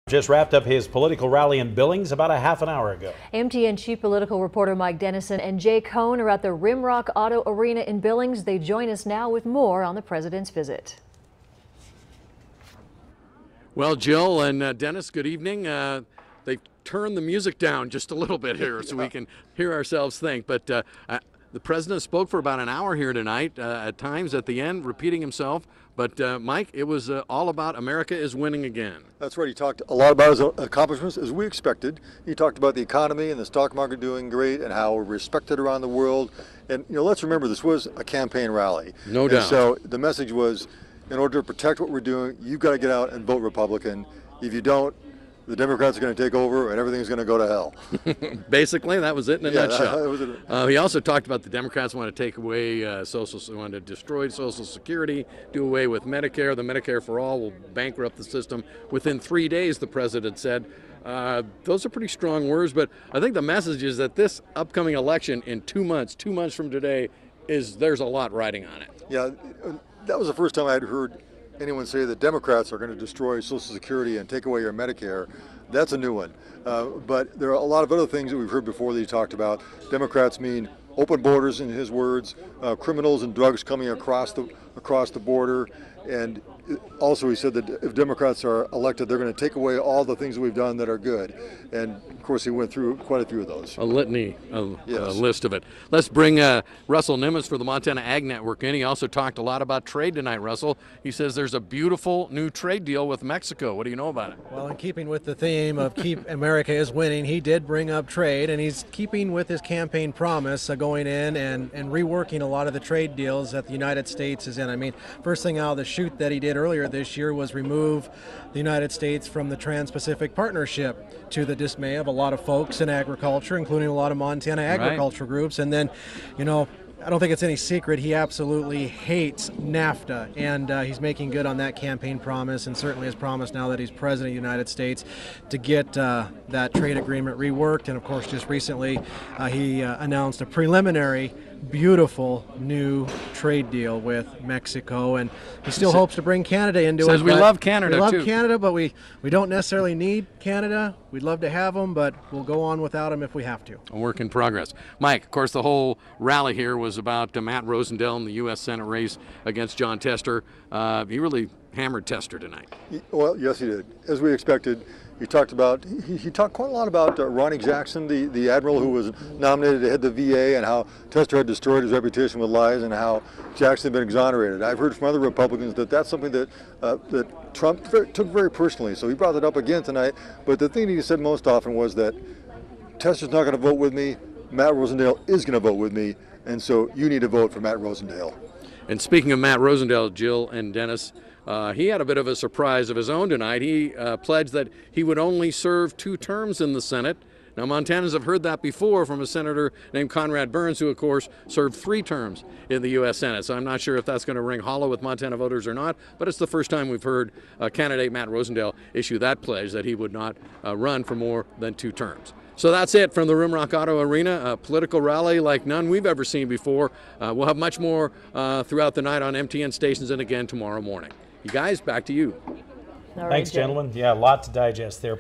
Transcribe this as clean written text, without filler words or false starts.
Just wrapped up his political rally in Billings about a half an hour ago. MTN chief political reporter Mike Dennison and Jay Cohn are at the Rimrock Auto Arena in Billings. They join us now with more on the president's visit. Well, Jill and Dennis, good evening. They've turned the music down just a little bit here so we can hear ourselves think. But the president spoke for about an hour here tonight, at times at the end, repeating himself. But, Mike, it was all about America is winning again. That's right. He talked a lot about his accomplishments, as we expected. He talked about the economy and the stock market doing great and how we're respected around the world. And, let's remember, this was a campaign rally. No doubt. So the message was, in order to protect what we're doing, you've got to get out and vote Republican. If you don't, the Democrats are going to take over and everything's going to go to hell. Basically, that was it in a nutshell. That was it. He also talked about the Democrats want to take away want to destroy Social Security, do away with Medicare. The Medicare for All will bankrupt the system within 3 days, the president said. Those are pretty strong words, but I think the message is that this upcoming election in 2 months from today, there's a lot riding on it. Yeah, that was the first time I had heard anyone say that Democrats are going to destroy Social Security and take away your Medicare. That's a new one. But there are a lot of other things that we've heard before that he talked about. Democrats mean open borders, in his words, criminals and drugs coming across the border. And also he said that if Democrats are elected, they're going to take away all the things that we've done that are good. And of course he went through quite a few of those. A litany, yes. A list of it. Let's bring Russell Nimitz for the Montana Ag Network in. He also talked a lot about trade tonight, Russell. He says there's a beautiful new trade deal with Mexico. What do you know about it? Well, in keeping with the theme of Keep America is Winning, he did bring up trade, and he's keeping with his campaign promise going in and reworking a lot of the trade deals that the United States is in. I mean, first thing out of the chute that he did earlier this year was remove the United States from the Trans-Pacific Partnership, to the dismay of a lot of folks in agriculture, including a lot of Montana agriculture groups. And then, I don't think it's any secret he absolutely hates NAFTA, and he's making good on that campaign promise, and certainly has promised now that he's president of the United States to get that trade agreement reworked. And of course, just recently he announced a preliminary beautiful new trade deal with Mexico, and he still hopes to bring Canada into it. Says we love Canada too. We love Canada, but we don't necessarily need Canada. We'd love to have them, but we'll go on without them if we have to. A work in progress. Mike, of course, the whole rally here was about Matt Rosendale in the U.S. Senate race against John Tester. He really hammered Tester tonight. Well, yes, he did. As we expected, he talked quite a lot about Ronnie Jackson, the admiral who was nominated to head the VA, and how Tester had destroyed his reputation with lies, and how Jackson had been exonerated. I've heard from other Republicans that that's something that that Trump took very personally. So he brought it up again tonight. But the thing he said most often was that Tester's not going to vote with me. Matt Rosendale is going to vote with me, and so you need to vote for Matt Rosendale. And speaking of Matt Rosendale, Jill and Dennis, he had a bit of a surprise of his own tonight. He pledged that he would only serve 2 terms in the Senate. Now, Montanans have heard that before from a senator named Conrad Burns, who, of course, served 3 terms in the U.S. Senate. So I'm not sure if that's going to ring hollow with Montana voters or not, but it's the first time we've heard candidate Matt Rosendale issue that pledge that he would not run for more than 2 terms. So that's it from the Rimrock Auto Arena, a political rally like none we've ever seen before. We'll have much more throughout the night on MTN stations and again tomorrow morning. You guys, back to you. Thanks, gentlemen. Yeah, a lot to digest there.